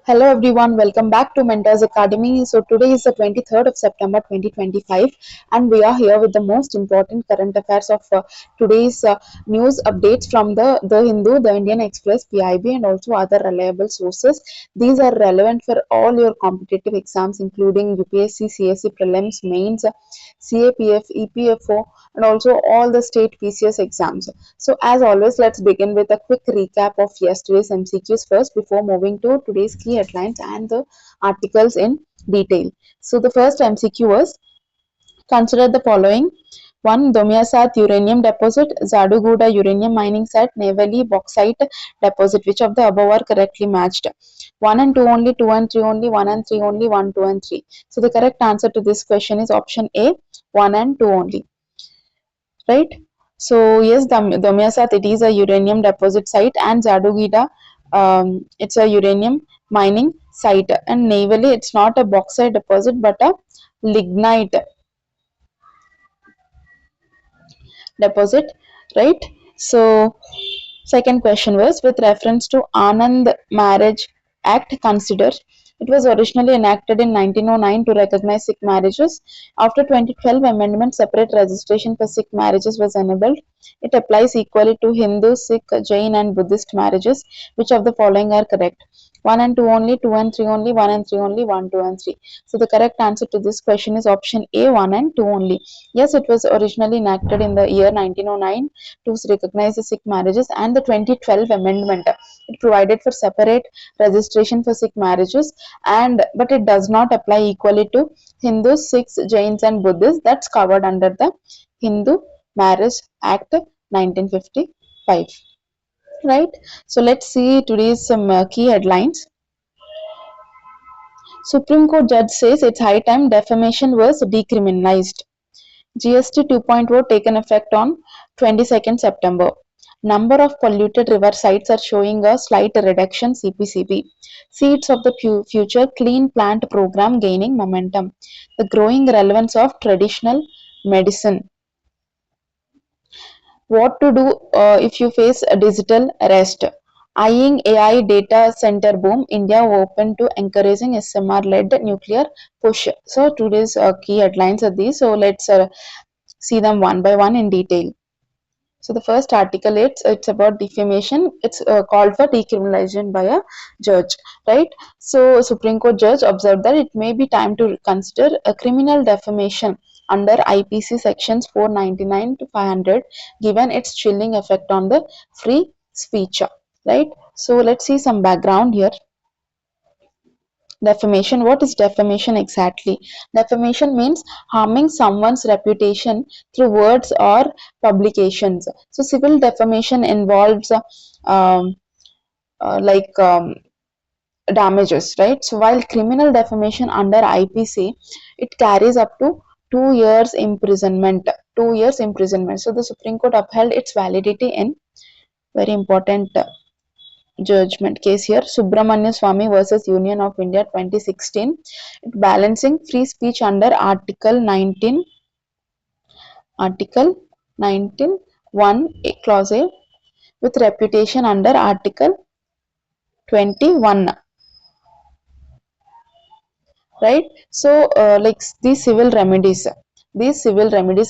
Hello everyone, welcome back to Mentors Academy. So today is the 23rd of September 2025 and we are here with the most important current affairs of today's news updates from the Hindu, the Indian Express, PIB and also other reliable sources. These are relevant for all your competitive exams including UPSC, CSC prelims, mains, CAPF, EPFO and also all the state PCS exams. So as always, let's begin with a quick recap of yesterday's MCQs first before moving to today's key headlines and the articles in detail. So the first MCQ was, consider the following. 1. Domiasat uranium deposit, Zaduguda uranium mining site, Navali bauxite deposit. Which of the above are correctly matched? 1 and 2 only, 2 and 3 only, 1 and 3 only, 1, 2 and 3. So the correct answer to this question is option A, 1 and 2 only. Right? So yes, Domiasat, it is a uranium deposit site, and Zadugida, it's a uranium mining site, and navally it's not a bauxite deposit but a lignite deposit, right? So second question was, with reference to Anand Marriage Act, consider. It was originally enacted in 1909 to recognize Sikh marriages. After 2012 amendment, separate registration for Sikh marriages was enabled. It applies equally to Hindu, Sikh, Jain and Buddhist marriages. Which of the following are correct? 1 and 2 only, 2 and 3 only, 1 and 3 only, 1, 2 and 3. So the correct answer to this question is option A, 1 and 2 only. Yes, it was originally enacted in the year 1909 to recognize the Sikh marriages, and the 2012 amendment, it provided for separate registration for Sikh marriages, and but it does not apply equally to Hindus, Sikhs, Jains and Buddhists. That's covered under the Hindu Marriage Act 1955. Right? So let's see today's some key headlines. Supreme Court judge says it's high time defamation was decriminalized. GST 2.0 taken effect on 22nd September. Number of polluted river sites are showing a slight reduction. CPCB. Seeds of the Future Clean Plant program gaining momentum. The growing relevance of traditional medicine. What to do if you face a digital arrest? Eyeing AI data center boom, India open to encouraging SMR-led nuclear push. So today's key headlines are these. So let's see them one by one in detail. So the first article, it's about defamation. It's called for decriminalization by a judge, right? So Supreme Court judge observed that it may be time to consider a criminal defamation under IPC sections 499 to 500, given its chilling effect on the free speech, right? So let's see some background here. Defamation. What is defamation exactly? Defamation means harming someone's reputation through words or publications. So civil defamation involves um, like damages, right? So while criminal defamation under IPC, it carries up to 2 years imprisonment. 2 years imprisonment. So the Supreme Court upheld its validity in very important judgment case here, Subramanya Swamy versus Union of India 2016, balancing free speech under Article 19 1 clause A with reputation under Article 21, right? So like these civil remedies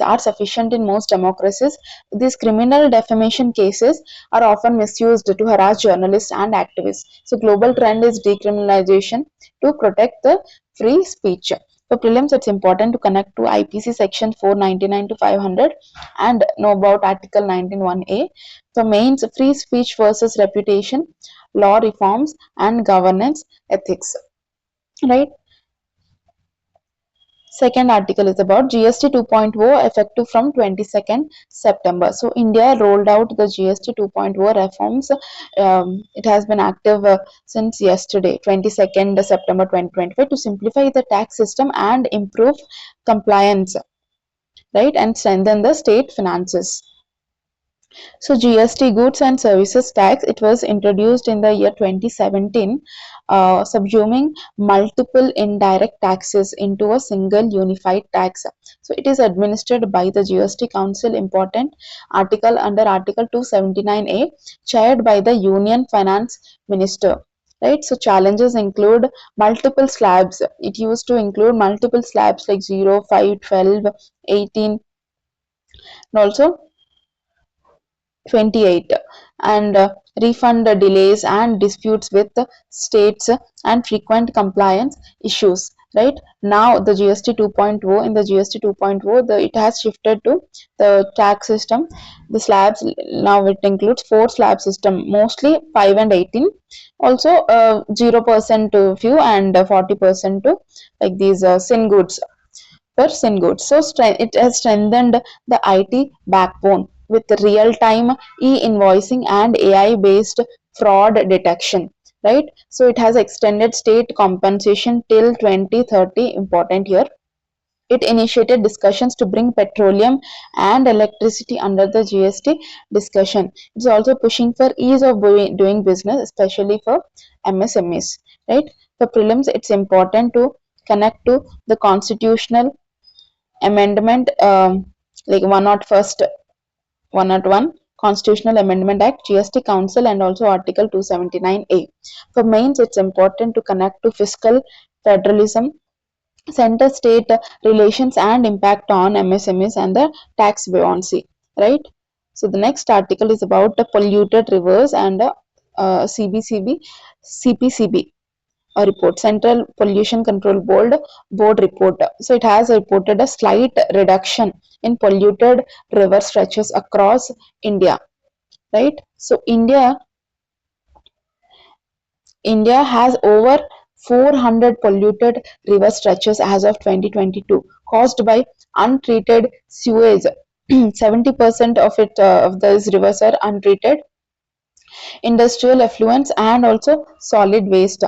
are sufficient in most democracies. These criminal defamation cases are often misused to harass journalists and activists. So global trend is decriminalization to protect the free speech. For prelims, it's important to connect to IPC section 499 to 500 and know about Article 19(1)(a). For mains, free speech versus reputation, law reforms and governance ethics. Right? Second article is about GST 2.0 effective from 22nd September. So India rolled out the GST 2.0 reforms. It has been active since yesterday, 22nd September 2025, to simplify the tax system and improve compliance, right, and strengthen the state finances. So GST, goods and services tax, it was introduced in the year 2017, subsuming multiple indirect taxes into a single unified tax. So it is administered by the GST Council, important article under Article 279A, chaired by the Union Finance Minister. right? So challenges include multiple slabs. It used to include multiple slabs like 0, 5, 12, 18, and also 28, and refund delays and disputes with the states and frequent compliance issues, right? Now the GST 2.0, in the GST 2.0, it has shifted to the tax system. The slabs now it includes four slab system, mostly 5 and 18, also 0% to few and 40% to like these sin goods, for sin goods. So it has strengthened the IT backbone with real-time e-invoicing and AI-based fraud detection. Right? So it has extended state compensation till 2030. Important here. It initiated discussions to bring petroleum and electricity under the GST discussion. It's also pushing for ease of doing business, especially for MSMEs. Right? For prelims, it's important to connect to the constitutional amendment, like 101 Constitutional Amendment Act, GST Council, and also Article 279A. For mains, it's important to connect to fiscal federalism, center state relations, and impact on MSMEs and the tax buoyancy, right? So the next article is about the polluted rivers and CBCB, CPCB report, Central Pollution Control Board report. So it has reported a slight reduction in polluted river stretches across India, right? So India has over 400 polluted river stretches as of 2022, caused by untreated sewage. 70% of of those rivers are untreated, industrial effluents, and also solid waste,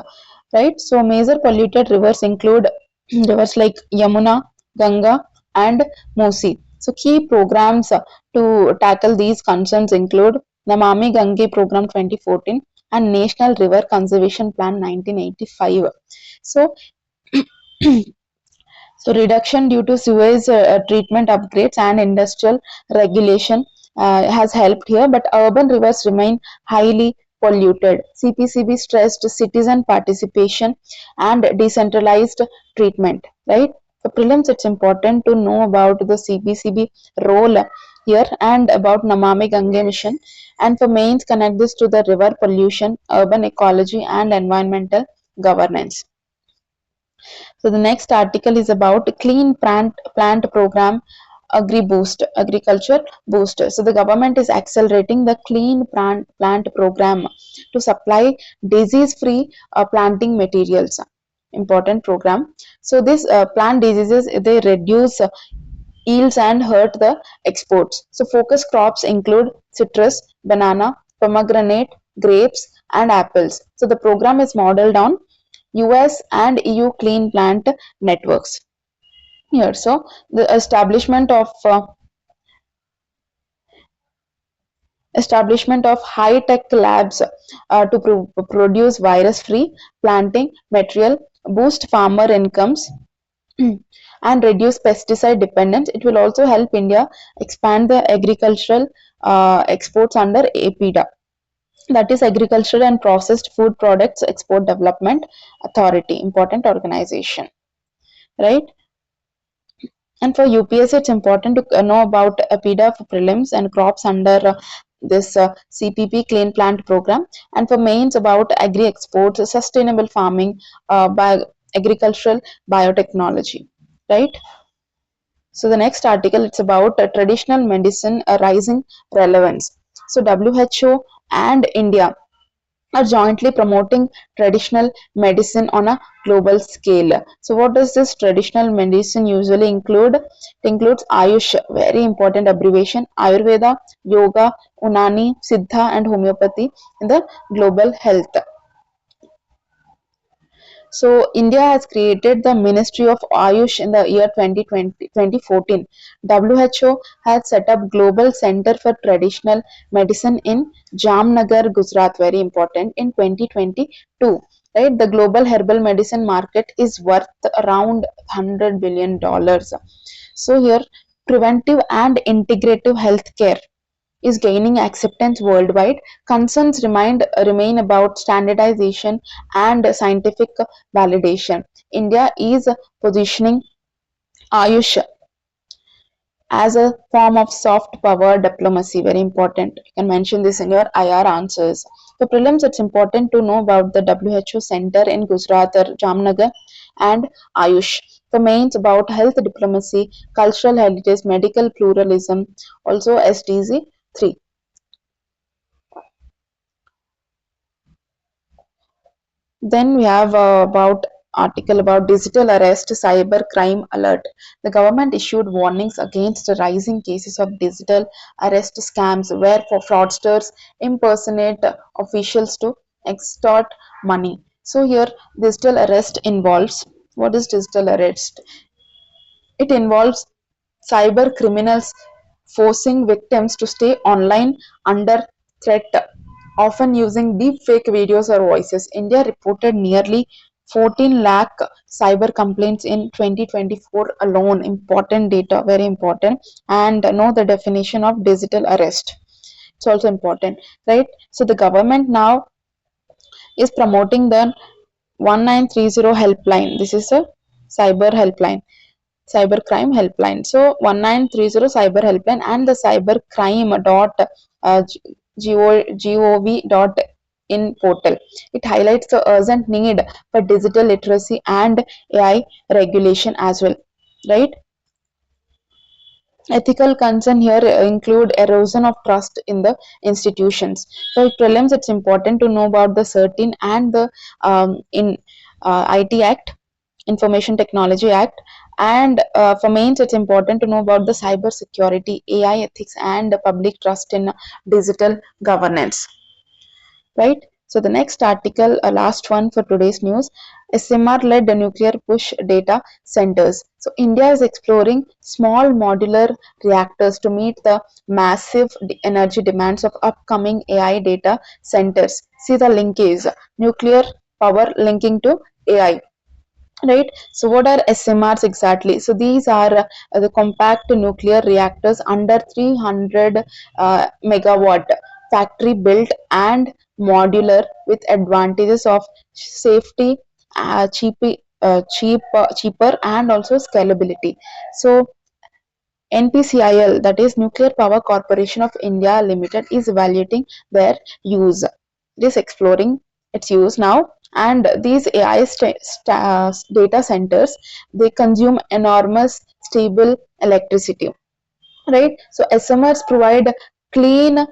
right? So major polluted rivers include rivers like Yamuna, Ganga, and Musi. So key programs to tackle these concerns include Namami Gange program 2014 and National River Conservation Plan 1985. So so reduction due to sewage treatment upgrades and industrial regulation has helped here, but urban rivers remain highly polluted. CPCB stressed citizen participation and decentralized treatment, right? For prelims, it's important to know about the CPCB role here and about Namami Gange mission. And for mains, connect this to the river pollution, urban ecology, and environmental governance. So the next article is about Clean Plant Program Agriculture Booster. So the government is accelerating the Clean Plant Program to supply disease-free planting materials. Important program. So this plant diseases, they reduce yields and hurt the exports. So focus crops include citrus, banana, pomegranate, grapes, and apples. So the program is modeled on US and EU clean plant networks. Here, so the establishment of high-tech labs to produce virus-free planting material, boost farmer incomes, and reduce pesticide dependence. It will also help India expand the agricultural exports under APIDA. That is Agricultural and Processed Food Products Export Development Authority, important organization, right? And for UPSC, it's important to know about APIDA for prelims and crops under this CPP Clean Plant Program. And for mains, about agri exports, sustainable farming, agricultural biotechnology, right? So the next article, it's about traditional medicine rising relevance. So WHO and India are jointly promoting traditional medicine on a global scale. So what does this traditional medicine usually include? It includes Ayush, very important abbreviation, Ayurveda, Yoga, Unani, Siddha, and Homeopathy in the global health. So India has created the Ministry of Ayush in the year 2014. WHO has set up Global Center for Traditional Medicine in Jamnagar, Gujarat, very important, in 2022. Right, the global herbal medicine market is worth around $100 billion. So here, preventive and integrative healthcare, is gaining acceptance worldwide. Concerns remain about standardization and scientific validation. India is positioning Ayush as a form of soft power diplomacy. Very important. You can mention this in your IR answers. For prelims, it's important to know about the WHO Center in Gujarat or Jamnagar and Ayush. For mains, about health diplomacy, cultural heritage, medical pluralism, also SDZ 3. Then we have about article about digital arrest, cyber crime alert. The government issued warnings against the rising cases of digital arrest scams where for fraudsters impersonate officials to extort money. So here digital arrest involves, what is digital arrest? It involves cyber criminals forcing victims to stay online under threat, often using deep fake videos or voices. India reported nearly 14 lakh cyber complaints in 2024 alone. Important data, very important. And know the definition of digital arrest. It's also important, right? So the government now is promoting the 1930 helpline. This is a cyber helpline, cybercrime helpline. So 1930 cyber helpline and the cybercrime dot gov dot in portal. It highlights the urgent need for digital literacy and AI regulation as well, right? Ethical concern here include erosion of trust in the institutions. For prelims, it's important to know about the certain and the in IT Act, Information Technology Act, and for mains, it's important to know about the cyber security, AI ethics, and public trust in digital governance, right? So the next article, last one for today's news, SMR-led nuclear push data centers. So India is exploring small modular reactors to meet the massive energy demands of upcoming AI data centers. See the link is nuclear power linking to AI, right? So what are SMRs exactly? So these are the compact nuclear reactors under 300 megawatt, factory built and modular with advantages of safety, cheaper and also scalability. So NPCIL, that is Nuclear Power Corporation of India Limited, is evaluating their use. It is exploring its use now. And these AI data centers, they consume enormous stable electricity, right? So SMRs provide clean,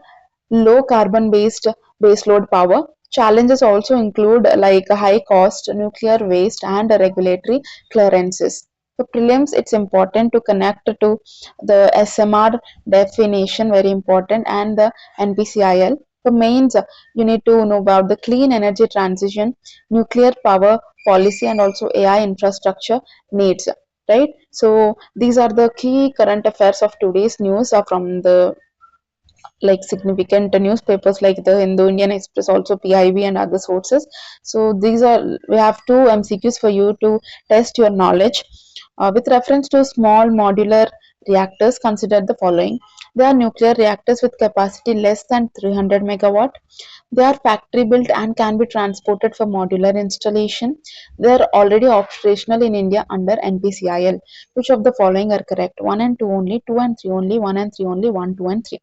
low carbon based baseload power. Challenges also include like high cost, nuclear waste, and regulatory clearances. For prelims, it's important to connect to the SMR definition, very important, and the NPCIL. For mains, you need to know about the clean energy transition, nuclear power policy, and also AI infrastructure needs, right? So these are the key current affairs of today's news from the like significant newspapers like the Hindu, Indian Express, also PIB and other sources. So these are, we have two MCQs for you to test your knowledge. With reference to small modular reactors, consider the following. They are nuclear reactors with capacity less than 300 megawatt. They are factory built and can be transported for modular installation. They are already operational in India under NPCIL. Which of the following are correct? 1 and 2 only, 2 and 3 only, 1 and 3 only, 1, 2 and 3.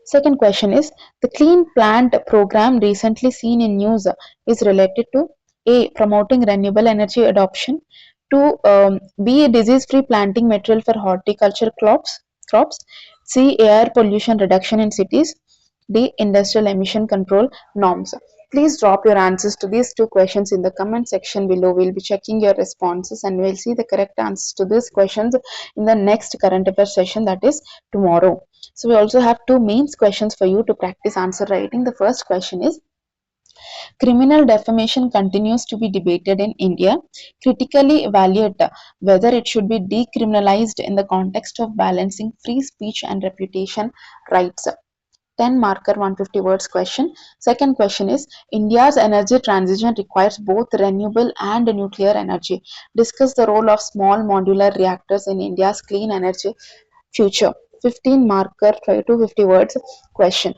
Second question is, the Clean Plant program recently seen in news is related to A. Promoting renewable energy adoption, 2. B. Disease-free planting material for horticulture crops, C. Air pollution reduction in cities, D. Industrial emission control norms. Please drop your answers to these two questions in the comment section below. We'll be checking your responses and we'll see the correct answers to these questions in the next current affairs session, that is tomorrow. So we also have two mains questions for you to practice answer writing. The first question is, criminal defamation continues to be debated in India. Critically evaluate whether it should be decriminalized in the context of balancing free speech and reputation rights. 10 marker 150 words question. Second question is, India's energy transition requires both renewable and nuclear energy. Discuss the role of small modular reactors in India's clean energy future. 15 marker 250 words question,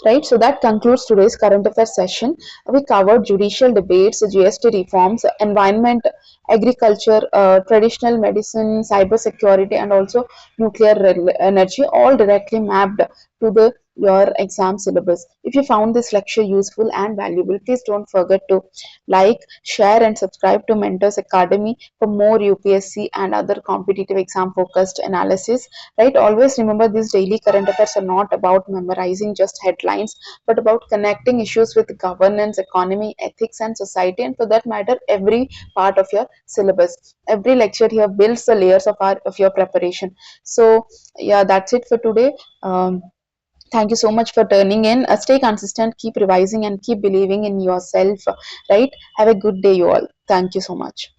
right? So that concludes today's current affairs session. We covered judicial debates, GST reforms, environment, agriculture, traditional medicine, cyber security, and also nuclear energy, all directly mapped to the your exam syllabus. If you found this lecture useful and valuable, please don't forget to like, share, and subscribe to Mentors Academy for more UPSC and other competitive exam focused analysis. Right? Always remember, these daily current affairs are not about memorizing just headlines, but about connecting issues with governance, economy, ethics, and society, and for that matter, every part of your syllabus. Every lecture here builds the layers of your preparation. So yeah, that's it for today. Thank you so much for turning in. Stay consistent, keep revising, and keep believing in yourself. Right? Have a good day, you all. Thank you so much.